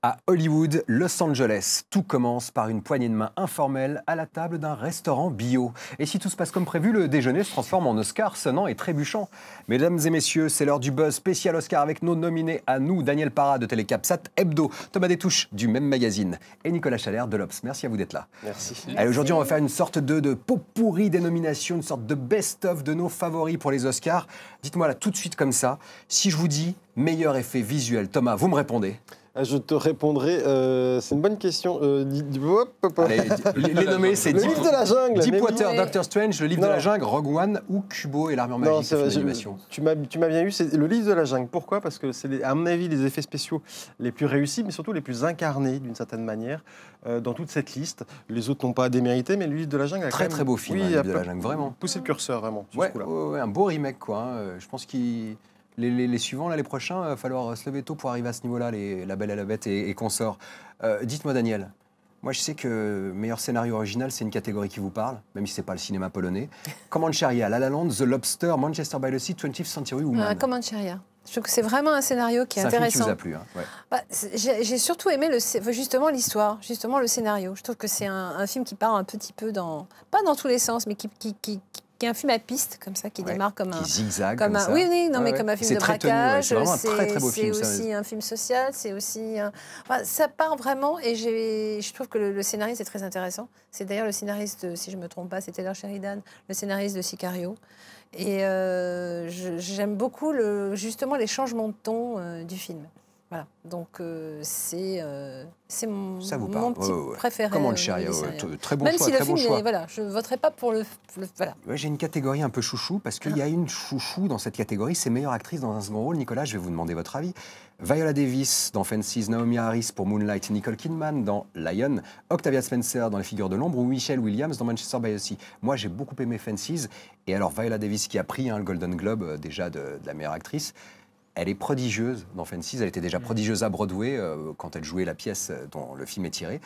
À Hollywood, Los Angeles, tout commence par une poignée de main informelle à la table d'un restaurant bio. Et si tout se passe comme prévu, le déjeuner se transforme en Oscar sonnant et trébuchant. Mesdames et messieurs, c'est l'heure du buzz spécial Oscar avec nos nominés à nous, Daniel Para de Télécapsat Hebdo, Thomas Détouche du même magazine et Nicolas Chalère de l'Obs. Merci à vous d'être là. Merci. Allez, aujourd'hui, on va faire une sorte de pot pourri des nominations, une sorte de best-of de nos favoris pour les Oscars. Dites-moi là tout de suite comme ça, si je vous dis meilleur effet visuel, Thomas, vous me répondez? Je te répondrai, c'est une bonne question. Allez, les nommés, c'est le livre de la jungle. Deepwater, Doctor Strange, le livre de la jungle, Rogue One ou Kubo et l'armure magique. Non, c'est vrai, d'animation. tu m'as bien eu, c'est le livre de la jungle. Pourquoi? Parce que c'est, à mon avis, les effets spéciaux les plus réussis, mais surtout les plus incarnés d'une certaine manière dans toute cette liste. Les autres n'ont pas à démériter, mais le livre de la jungle a très beau film, oui, le livre de la jungle, vraiment. Poussé le curseur, vraiment. Ouais, un beau remake, quoi. Hein. Je pense qu'il... Les suivants, là, les prochains, il va falloir se lever tôt pour arriver à ce niveau-là, La Belle et la Bête et consorts. Dites-moi, Daniel, moi je sais que meilleur scénario original, c'est une catégorie qui vous parle, même si ce n'est pas le cinéma polonais. Comancheria, La La Land, The Lobster, Manchester by the Sea, 20th Century Woman. Comancheria. Je trouve que c'est vraiment un scénario qui est intéressant. C'est un film qui vous a plu, hein. Ouais. J'ai surtout aimé justement l'histoire, justement le scénario. Je trouve que c'est un film qui part un petit peu pas dans tous les sens, mais qui est un film à piste, comme ça, qui démarre comme un... Qui zigzague comme ça. Oui, mais comme un film de braquage. C'est vraiment un très beau film. C'est aussi un film social, c'est aussi... ça part vraiment, et je trouve que le scénariste est très intéressant. C'est d'ailleurs le scénariste, si je ne me trompe pas, c'est Taylor Sheridan, le scénariste de Sicario. Et j'aime beaucoup, justement, les changements de ton du film. Voilà, donc c'est mon petit préféré. Comancheria, très bon même choix, si le très film bon choix. voilà, je ne voterai pas pour le voilà. Ouais, j'ai une catégorie un peu chouchou, parce qu'il y a une chouchou dans cette catégorie, c'est meilleure actrice dans un second rôle. Nicolas, je vais vous demander votre avis. Viola Davis dans Fences, Naomi Harris pour Moonlight, Nicole Kidman dans Lion, Octavia Spencer dans Les Figures de l'ombre ou Michelle Williams dans Manchester by the Sea. Moi, j'ai beaucoup aimé Fences, et alors Viola Davis qui a pris le Golden Globe déjà de la meilleure actrice. Elle est prodigieuse dans Fences, elle était déjà prodigieuse à Broadway quand elle jouait la pièce dont le film est tiré.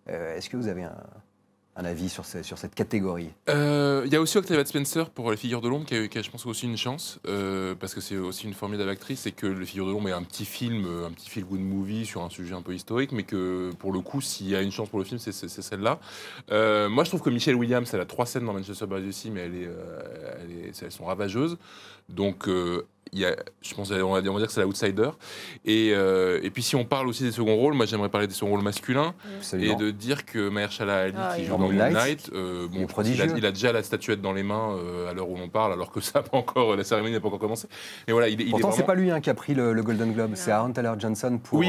Est-ce que vous avez un avis sur cette catégorie? Il y a aussi Octavia Spencer pour Les Figures de l'ombre qui a, je pense, aussi une chance, parce que c'est aussi une formidable actrice, et que Les Figures de l'ombre est un petit feel-good movie sur un sujet un peu historique, mais que pour le coup, s'il y a une chance pour le film, c'est celle-là. Moi, je trouve que Michelle Williams, elle a 3 scènes dans Manchester by the Sea, mais elles sont ravageuses. Donc... je pense on va dire que c'est l'outsider. Et puis si on parle aussi des seconds rôles, moi j'aimerais parler des seconds rôles masculins. Absolument. Et de dire que Mahershala Ali qui joue dans Moonlight, il a déjà la statuette dans les mains à l'heure où l'on parle, alors que la cérémonie n'a pas encore commencé. Mais voilà, pourtant c'est pas lui qui a pris le Golden Globe, c'est Aaron Taylor-Johnson pour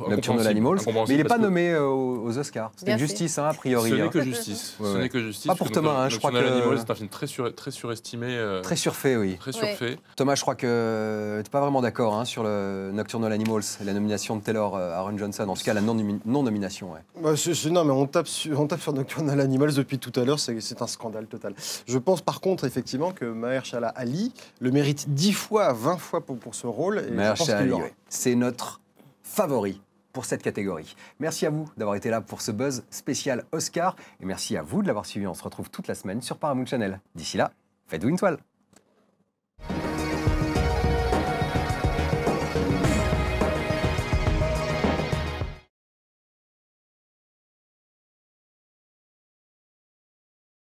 Nocturnal Animals, mais il n'est pas nommé aux Oscars. C'était justice, a priori. Ce n'est que justice. Ce n'est que justice. Pas pour Thomas, je crois que Nocturnal Animals, c'est un film très surestimé. Très surfait, oui. Très surfait. Thomas, je crois que tu n'es pas vraiment d'accord sur le Nocturnal Animals, la nomination de Taylor Aaron Johnson, en tout cas la non-nomination. Ouais. Non, mais on tape sur Nocturnal Animals depuis tout à l'heure, c'est un scandale total. Je pense par contre effectivement que Mahershala Ali le mérite 10 fois, 20 fois pour ce rôle. Mahershala Ali, c'est notre favori pour cette catégorie. Merci à vous d'avoir été là pour ce buzz spécial Oscar, et merci à vous de l'avoir suivi. On se retrouve toute la semaine sur Paramount Channel. D'ici là, faites-vous une toile.